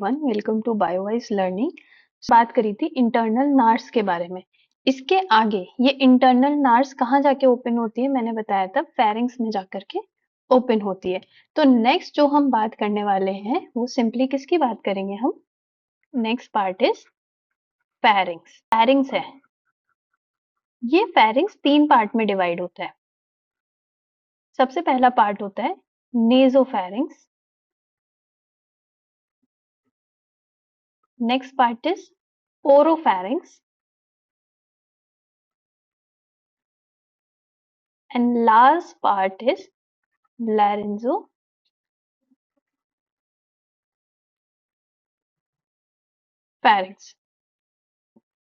Welcome to बायोवाइज learning. बात करी थी इंटरनल नार्स के बारे में। इसके आगे ये इंटरनल नार्स कहाँ जाके ओपन होती है, मैंने बताया था फेरिंग्स में जाकर के ओपन होती है। तो नेक्स्ट जो हम बात करने वाले हैं वो सिंपली किसकी बात करेंगे हम? Next part is pharynx. Pharynx है, ये फेरिंग्स 3 पार्ट में डिवाइड होता है। सबसे पहला पार्ट होता है nasopharynx, next part is oropharynx and last part is laryngopharynx.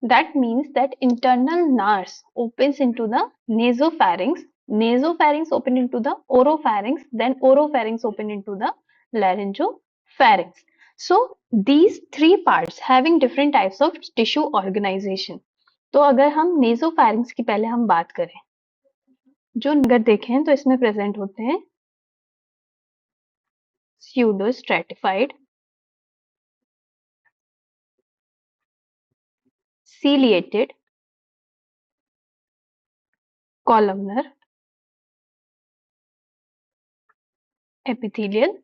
That means that internal nares opens into the nasopharynx, nasopharynx open into the oropharynx, then oropharynx open into the laryngopharynx. So these three parts having different types of tissue organization. तो अगर हम नेसोफैरिंक्स की पहले हम बात करें, जो अगर देखें तो इसमें प्रेजेंट होते हैं pseudostratified, ciliated, columnar, epithelial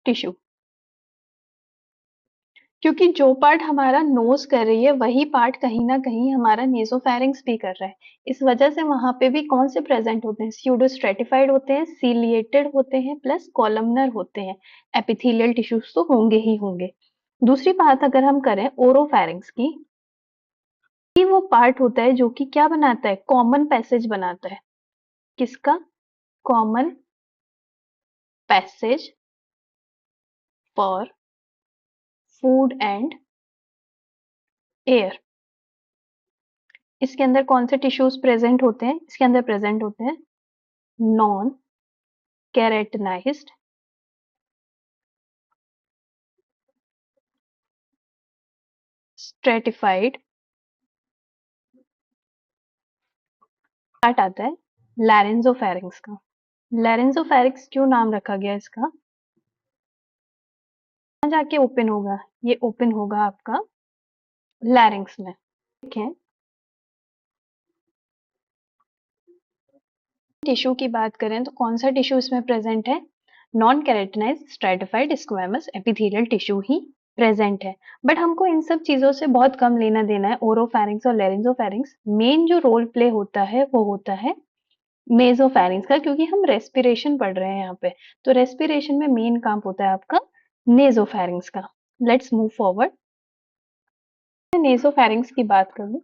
tissue. क्योंकि जो पार्ट हमारा नोज कर रही है वही पार्ट कहीं ना कहीं हमारा नेसोफेरिंक्स भी कर रहा है, इस वजह से वहां पे भी कौन से प्रेजेंट होते हैं? स्यूडोस्ट्रेटिफाइड होते हैं, सीलिएटेड होते हैं, प्लस कॉलमनर होते हैं। एपिथेलियल टिश्यूज तो होंगे ही होंगे। दूसरी बात अगर हम करें ओरोफेरिंक्स की, ये वो पार्ट होता है जो कि क्या बनाता है? कॉमन पैसेज बनाता है। किसका? Common passage for food and air. इसके अंदर कौन से टिश्यूज प्रेजेंट होते हैं? इसके अंदर प्रेजेंट होते हैं नॉन केराटिनाइज्ड, स्ट्रेटिफाइड पार्ट आता है लैरेंजोफेरिंक्स का। लैरेंजोफेरिंक्स क्यों नाम रखा गया इसका? कहाँ जाके ओपन होगा? ये ओपन होगा आपका लैरिंग्स में। देखें, टिश्यू की बात करें तो कौन सा टिश्यू इसमें प्रेजेंट है? Non keratinised stratified squamous epithelial tissue ही प्रेजेंट है। बट हमको इन सब चीजों से बहुत कम लेना देना है। ओरोफेरिंक्स और लैरेंजोफेरिंक्स मेन जो रोल प्ले होता है वो होता है नेजोफेरिंक्स का, क्योंकि हम रेस्पिरेशन पढ़ रहे हैं यहाँ पे। तो रेस्पिरेशन में मेन काम होता है आपका नेजोफेरिंक्स का। Let's move forward. नेजोफेरिंक्स की बात करूं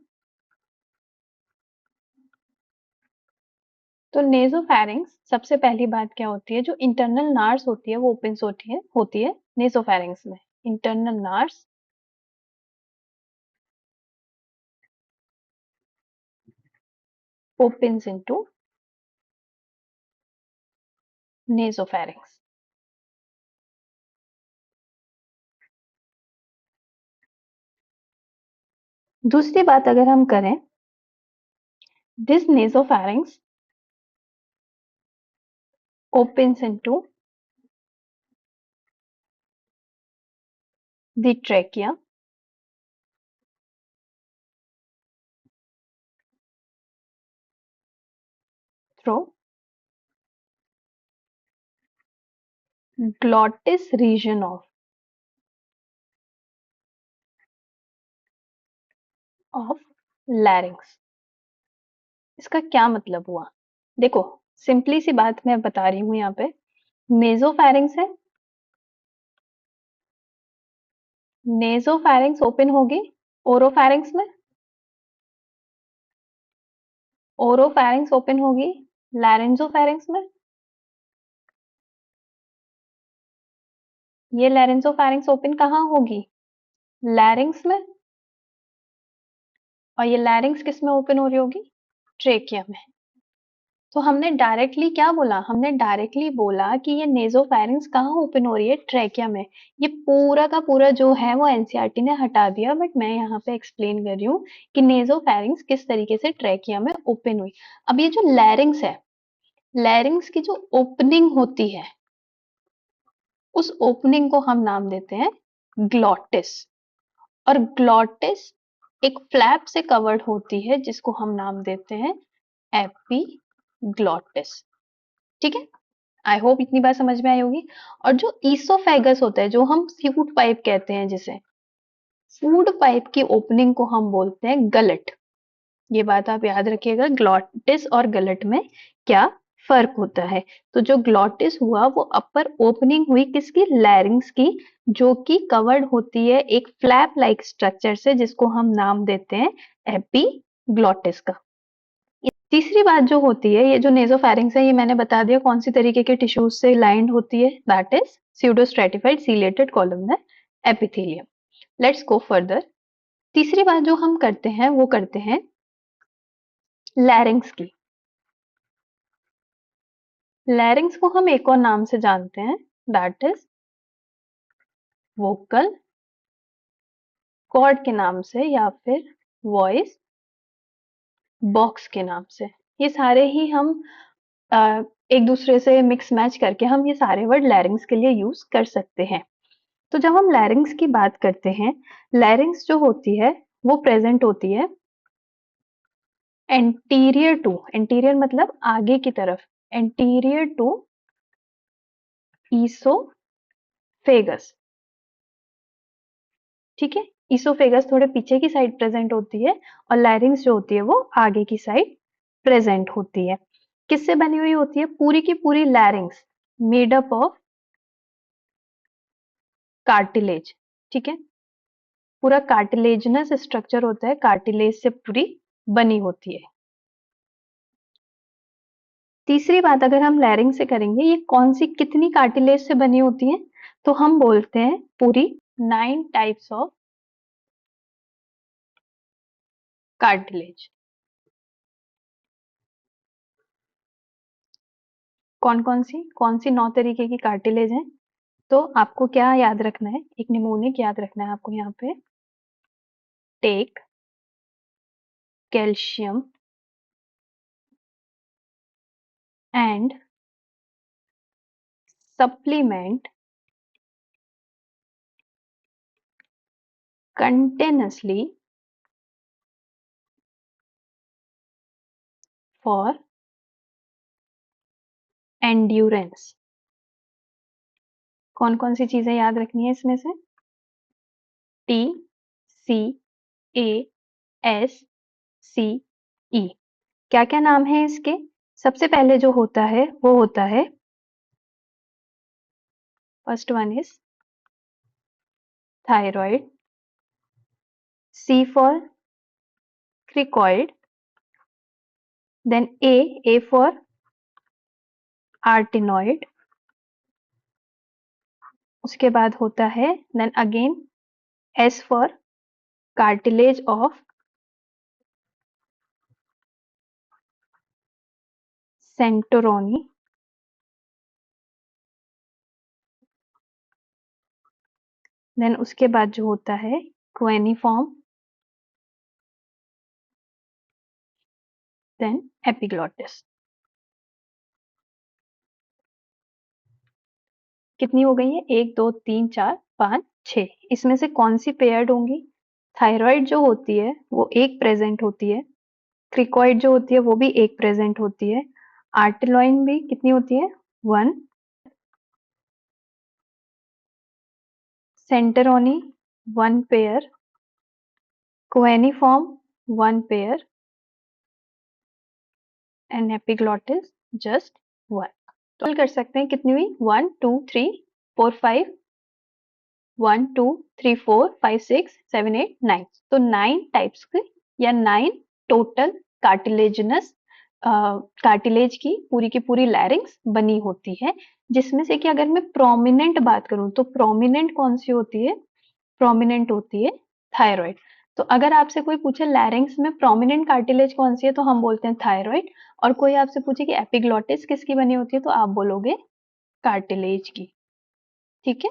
तो नेजोफेरिंक्स सबसे पहली बात क्या होती है? जो इंटरनल नार्स होती है वो ओपन होती है नेजोफेरिंक्स में। Internal nurse opens into nasopharynx. दूसरी बात अगर हम करें, this nasopharynx opens into the trachea through glottis region of larynx। इसका क्या मतलब हुआ? देखो, सिंपली सी बात मैं बता रही हूं यहाँ पे। नेजोफेरिंक्स है, नेजोफेरिंक्स ओपन होगी ओरोफेरिंक्स में, ओरोफेरिंक्स ओपन होगी लैरेंजोफेरिंक्स में, ये लैरेंजोफेरिंक्स ओपन कहाँ होगी? लैरिंग्स में। और ये लैरिंग्स किस में ओपन हो रही होगी? ट्रेकिया में। तो हमने डायरेक्टली क्या बोला? हमने डायरेक्टली बोला कि ये नेजोफेरिंक्स कहाँ ओपन हो रही है? ट्रेकिया में। ये पूरा का पूरा जो है वो एनसीईआरटी ने हटा दिया, बट मैं यहाँ पे एक्सप्लेन कर रही हूँ कि नेजोफेरिंक्स किस तरीके से ट्रेकिया में ओपन हुई। अब ये जो लैरिंग्स है, लैरिंग्स की जो ओपनिंग होती है उस ओपनिंग को हम नाम देते हैं ग्लॉटिस। और ग्लॉटिस एक फ्लैप से कवर्ड होती है जिसको हम नाम देते हैं एपिग्लॉटिस। ठीक है, आई होप इतनी बात समझ में आई होगी। और जो ईसोफेगस होता है, जो हम फूड पाइप कहते हैं, जिसे फूड पाइप की ओपनिंग को हम बोलते हैं गलट। ये बात आप याद रखिएगा, ग्लॉटिस और गलट में क्या फर्क होता है। तो जो ग्लॉटिस हुआ वो अपर ओपनिंग हुई किसकी, लैरिंग्स की, जो कि कवर्ड होती है एक फ्लैप लाइक स्ट्रक्चर से, जिसको हम नाम देते हैं एपिग्लॉटिस का। तीसरी बात जो होती है, ये जो नेजोफैरिंग्स है, ये मैंने बता दिया कौन सी तरीके के टिश्यूज से लाइंड होती है, that is pseudostratified ciliated columnar epithelium. Let's go further. तीसरी बात जो हम करते हैं वो करते हैं लैरिंग्स की। लैरिंग्स को हम एक और नाम से जानते हैं, दैट इज वोकल कॉर्ड के नाम से, या फिर वॉइस बॉक्स के नाम से। ये सारे ही हम एक दूसरे से मिक्स मैच करके हम ये सारे वर्ड लैरिंग्स के लिए यूज कर सकते हैं। तो जब हम लैरिंग्स की बात करते हैं, लैरिंग्स जो होती है वो प्रेजेंट होती है एंटीरियर टू, एंटीरियर मतलब आगे की तरफ, एंटीरियर टू ईसोफेगस। ठीक है, ईसोफेगस थोड़े पीछे की साइड प्रेजेंट होती है, और लैरिंग्स जो होती है वो आगे की साइड प्रेजेंट होती है। किससे बनी हुई होती है, पूरी की पूरी लैरिंग्स मेड अप ऑफ कार्टिलेज। ठीक है, पूरा कार्टिलेजनस स्ट्रक्चर होता है, कार्टिलेज से पूरी बनी होती है। तीसरी बात अगर हम लैरिंग से करेंगे, ये कौन सी कितनी कार्टिलेज से बनी होती है, तो हम बोलते हैं पूरी 9 टाइप्स ऑफ कार्टिलेज। कौन सी 9 तरीके की कार्टिलेज हैं, तो आपको क्या याद रखना है, एक निमोनिक याद रखना है आपको यहाँ पे। Take calcium and supplement continuously for endurance. कौन कौन सी चीजें याद रखनी है इसमें से, T C A S C ई। क्या क्या नाम है इसके, सबसे पहले जो होता है वो होता है, first one is thyroid, C for cricoid, then A for arytenoid, उसके बाद होता है then again S for cartilage of Santorini, then उसके बाद जो होता है क्वेनिफॉर्म, देन एपिग्लॉटिस। कितनी हो गई है, 1 2 3 4 5 6। इसमें से कौन सी पेयर्ड होंगी, थायराइड जो होती है वो एक प्रेजेंट होती है, क्रिकॉइड जो होती है वो भी एक प्रेजेंट होती है, आर्टिलॉइन भी कितनी होती है, 1, Santorini 1 pair, cuneiform 1 pair and epiglottis just 1। तो कर सकते हैं कितनी हुई, 1 2 3 4 5, 1 2 3 4 5 6 7 8 9। तो 9 टाइप्स के या 9 टोटल कार्टिलेजनस कार्टिलेज की पूरी लैरिंग्स बनी होती है, जिसमें से कि अगर मैं प्रोमिनेंट बात करूं तो प्रोमिनेंट कौन सी होती है, प्रोमिनेंट होती है थायराइड। तो अगर आपसे कोई पूछे लैरिंग्स में प्रोमिनेंट कार्टिलेज कौन सी है, तो हम बोलते हैं थायराइड। और कोई आपसे पूछे कि एपिग्लॉटिस किसकी बनी होती है, तो आप बोलोगे कार्टिलेज की। ठीक है,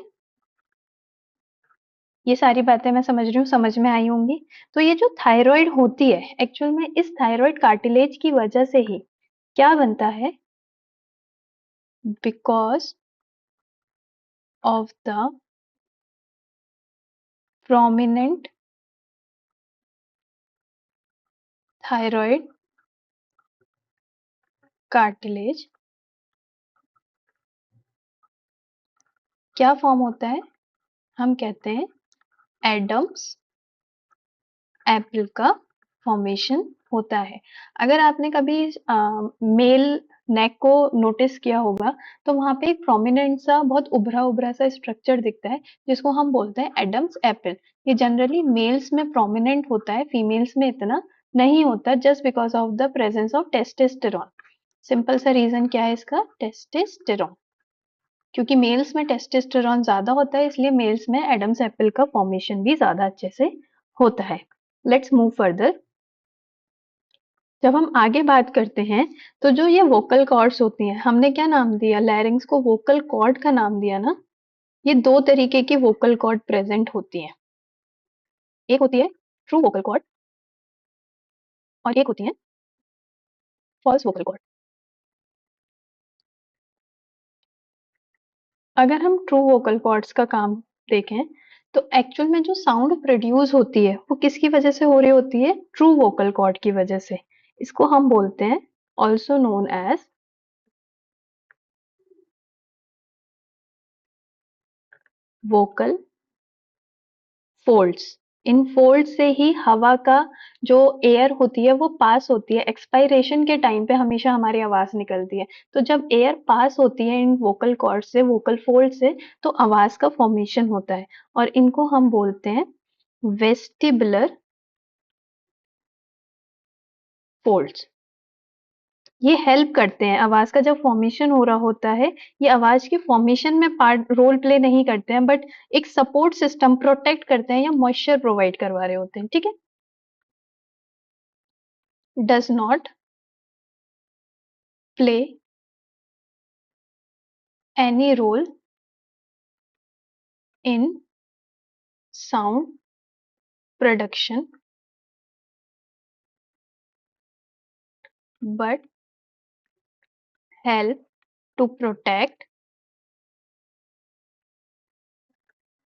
ये सारी बातें मैं समझ रही हूँ, समझ में आई होंगी। तो ये जो थायराइड होती है, एक्चुअल में इस थायराइड कार्टिलेज की वजह से ही क्या बनता है, because of the prominent thyroid cartilage क्या फॉर्म होता है? हम कहते हैं एडम्स एप्पल का फॉर्मेशन होता है। अगर आपने कभी मेल नेक को नोटिस किया होगा तो वहां पे एक प्रोमिनेंट सा बहुत उभरा उभरा सा स्ट्रक्चर दिखता है जिसको हम बोलते हैं एडम्स एप्पल। ये जनरली मेल्स में प्रोमिनेंट होता है, फीमेल्स में इतना नहीं होता, just because of the presence of testosterone. Simple सा रीजन क्या है इसका? टेस्टोस्टेरोन। क्योंकि मेल्स में टेस्टोस्टेरोन ज्यादा होता है इसलिए मेल्स में एडम्स एप्पल का फॉर्मेशन भी ज्यादा अच्छे से होता है। Let's move further. जब हम आगे बात करते हैं तो जो ये वोकल कॉर्ड्स होती हैं, हमने क्या नाम दिया? लैरिंग्स को वोकल कॉर्ड का नाम दिया ना। ये दो तरीके की वोकल कॉर्ड प्रेजेंट होती हैं। एक होती है ट्रू वोकल कॉर्ड और एक होती है फॉल्स वोकल कॉर्ड। अगर हम ट्रू वोकल कॉर्ड्स का काम देखें तो एक्चुअल में जो साउंड प्रोड्यूस होती है वो किसकी वजह से हो रही होती है? ट्रू वोकल कॉर्ड की वजह से। इसको हम बोलते हैं also known as vocal folds. इन फोल्ड से ही हवा का जो एयर होती है वो पास होती है। एक्सपायरेशन के टाइम पे हमेशा हमारी आवाज निकलती है, तो जब एयर पास होती है इन वोकल कॉर्ड से, वोकल फोल्ड से, तो आवाज का फॉर्मेशन होता है और इनको हम बोलते हैं वेस्टिबुलर फोल्ड्स। ये हेल्प करते हैं आवाज का जब फॉर्मेशन हो रहा होता है। ये आवाज की फॉर्मेशन में पार्ट रोल प्ले नहीं करते हैं, बट एक सपोर्ट सिस्टम प्रोटेक्ट करते हैं या मॉइस्चर प्रोवाइड करवा रहे होते हैं। ठीक है। Does not play any role in sound production but help to protect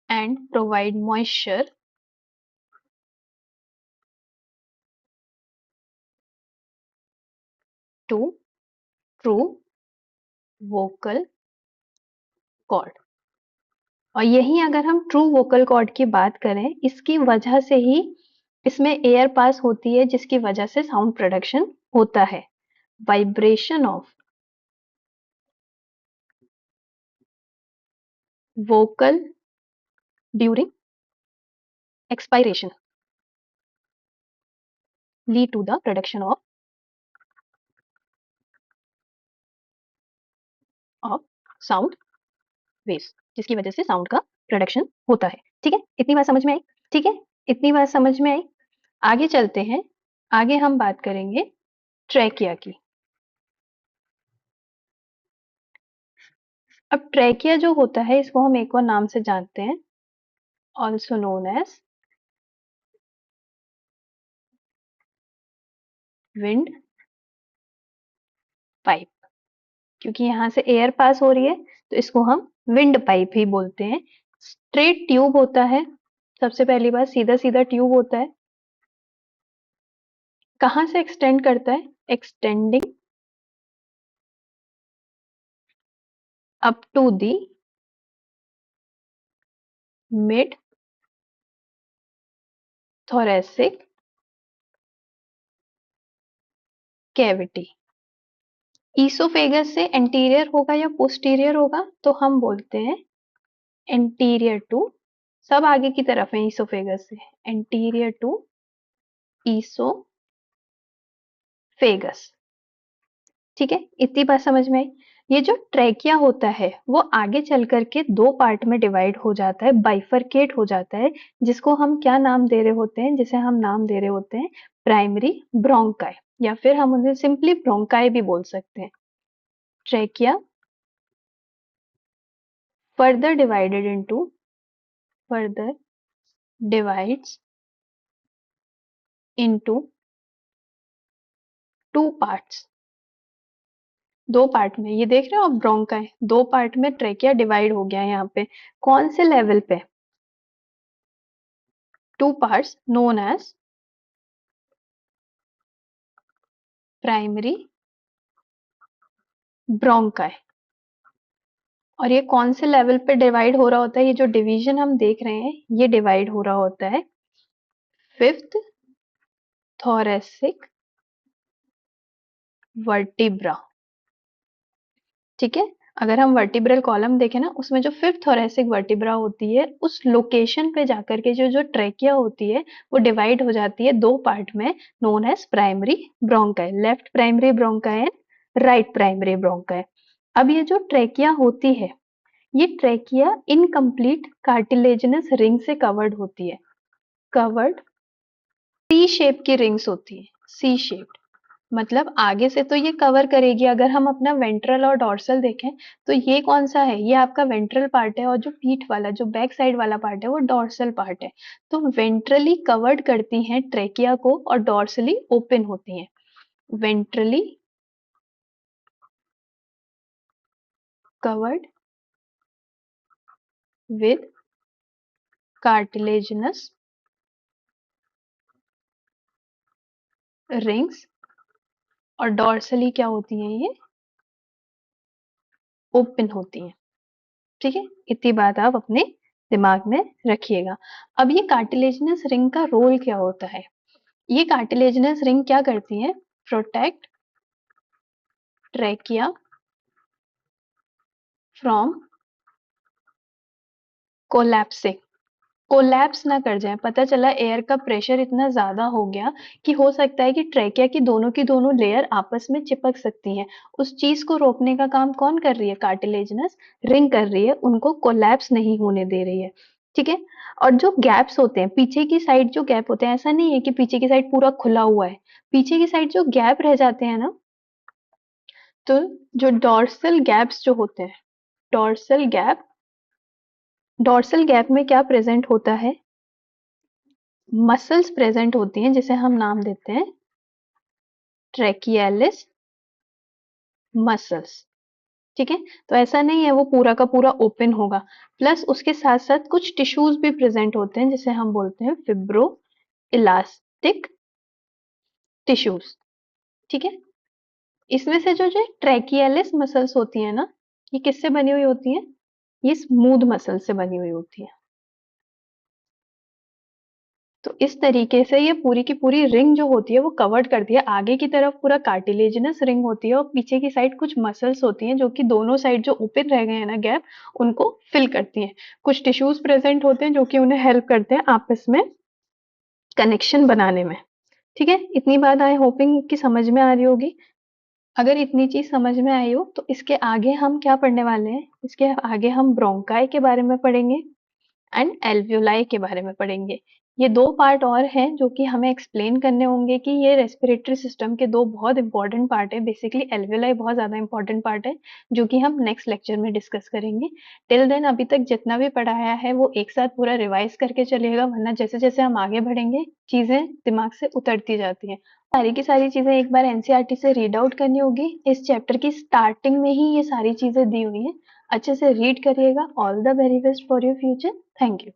and provide moisture to true vocal cord। और यही अगर हम ट्रू वोकल कॉर्ड की बात करें, इसकी वजह से ही इसमें एयर पास होती है जिसकी वजह से साउंड प्रोडक्शन होता है। Vibration of vocal during expiration lead to the production of sound waves, जिसकी वजह से साउंड का प्रोडक्शन होता है। ठीक है, इतनी बात समझ में आई? ठीक है, इतनी बात समझ में आई। आगे चलते हैं। आगे हम बात करेंगे ट्रैकिया की। अब ट्रैकिया जो होता है इसको हम एक और नाम से जानते हैं, also known as windpipe. क्योंकि यहाँ से एयर पास हो रही है तो इसको हम विंड पाइप ही बोलते हैं। स्ट्रेट ट्यूब होता है, सबसे पहली बात सीधा सीधा ट्यूब होता है। कहाँ से एक्सटेंड करता है? Extending up to the mid thoracic cavity. Oesophagus से एंटीरियर होगा या पोस्टीरियर होगा? तो हम बोलते हैं एंटीरियर टू। सब आगे की तरफ है ईसोफेगस से, एंटीरियर टू ईसोफेगस। ठीक है, इतनी बात समझ में आई। ये जो ट्रैकिया होता है वो आगे चल करके दो पार्ट में डिवाइड हो जाता है, बाइफरकेट हो जाता है, जिसको हम क्या नाम दे रहे होते हैं? जिसे हम नाम दे रहे होते हैं प्राइमरी ब्रोंकाई, या फिर हम उन्हें सिंपली ब्रोंकाई भी बोल सकते हैं। Trachea further divided into further divides into two parts। दो पार्ट में, ये देख रहे हो आप ब्रोंकाई, दो पार्ट में ट्रेकिया डिवाइड हो गया है यहाँ पे। कौन से लेवल पे? two parts known as primary bronchi। और ये कौन से लेवल पे डिवाइड हो रहा होता है? ये जो डिवीजन हम देख रहे हैं ये डिवाइड हो रहा होता है फिफ्थ थोरेसिक वर्टिब्रा। ठीक है, अगर हम वर्टिब्रल कॉलम देखें ना, उसमें जो फिफ्थ थोरेसिक वर्टिब्रा होती है उस लोकेशन पे जाकर के जो जो ट्रेकिया होती है वो डिवाइड हो जाती है दो पार्ट में, known as primary bronchi, left primary bronchi and right primary bronchi. अब ये जो ट्रेकिया होती है ये ट्रेकिया इनकम्प्लीट कार्टिलेजिनस रिंग से कवर्ड होती है। कवर्ड सी शेप की रिंग्स होती है, सी शेप्ड, मतलब आगे से तो ये कवर करेगी। अगर हम अपना वेंट्रल और डॉर्सल देखें तो ये कौन सा है? ये आपका वेंट्रल पार्ट है और जो पीठ वाला जो बैक साइड वाला पार्ट है वो डॉर्सल पार्ट है। तो वेंट्रली कवर्ड करती हैं ट्रेकिया को और डॉर्सली ओपन होती हैं। Ventrally covered with cartilaginous rings और डॉर्सली क्या होती हैं? ये ओपन होती हैं। ठीक है, इतनी बात आप अपने दिमाग में रखिएगा। अब ये कार्टिलेजिनस रिंग का रोल क्या होता है? ये कार्टिलेजिनस रिंग क्या करती है? Protect trachea from collapsing, collapse ना कर जाए। पता चला एयर का प्रेशर इतना ज्यादा हो गया कि हो सकता है कि ट्रेकिया की दोनों लेयर आपस में चिपक सकती हैं। उस चीज को रोकने का काम कौन कर रही है? कार्टिलेजिनस रिंग कर रही है, उनको कोलैप्स नहीं होने दे रही है। ठीक है, और जो गैप्स होते हैं पीछे की साइड, जो गैप होते हैं, ऐसा नहीं है कि पीछे की साइड पूरा खुला हुआ है। पीछे की साइड जो गैप रह जाते हैं ना, तो जो डॉर्सल गैप्स जो होते हैं, डॉर्सल गैप, डॉर्सल गैप में क्या प्रेजेंट होता है? मसल्स प्रेजेंट होती हैं जिसे हम नाम देते हैं ट्रेकियालिस मसल्स। ठीक है, तो ऐसा नहीं है वो पूरा का पूरा ओपन होगा, प्लस उसके साथ साथ कुछ टिश्यूज भी प्रेजेंट होते हैं जिसे हम बोलते हैं फिब्रो इलास्टिक टिश्यूज। ठीक है, इसमें से जो जो ट्रेकियालिस मसल्स होती है ना, ये किससे बनी हुई होती है? ये स्मूथ मसल से बनी हुई होती है। तो इस तरीके से ये पूरी की पूरी रिंग जो होती है वो कवर्ड करती है। आगे की तरफ पूरा कार्टिलेजिनस रिंग होती है और पीछे की साइड कुछ मसल्स होती हैं जो कि दोनों साइड जो ओपन रह गए हैं ना गैप, उनको फिल करती हैं। कुछ टिश्यूज प्रेजेंट होते हैं जो कि उन्हें हेल्प करते हैं आपस में कनेक्शन बनाने में। ठीक है, इतनी बात आई होपिंग कि समझ में आ रही होगी। अगर इतनी चीज समझ में आई हो तो इसके आगे हम क्या पढ़ने वाले हैं? इसके आगे हम ब्रोंकाई के बारे में पढ़ेंगे एंड एल्वियोलाई के बारे में पढ़ेंगे। ये दो पार्ट और हैं जो कि हमें एक्सप्लेन करने होंगे कि ये रेस्पिरेटरी सिस्टम के दो बहुत इंपॉर्टेंट पार्ट है। बेसिकली एल्वियोलाई बहुत ज्यादा इंपॉर्टेंट पार्ट है जो कि हम नेक्स्ट लेक्चर में डिस्कस करेंगे। टिल देन अभी तक जितना भी पढ़ाया है वो एक साथ पूरा रिवाइज करके चलिएगा, वरना जैसे जैसे हम आगे बढ़ेंगे चीजें दिमाग से उतरती जाती हैं। सारी की सारी चीजें एक बार एनसीईआरटी से रीड आउट करनी होगी। इस चैप्टर की स्टार्टिंग में ही ये सारी चीजें दी हुई हैं, अच्छे से रीड करिएगा। All the very best for your future. Thank you.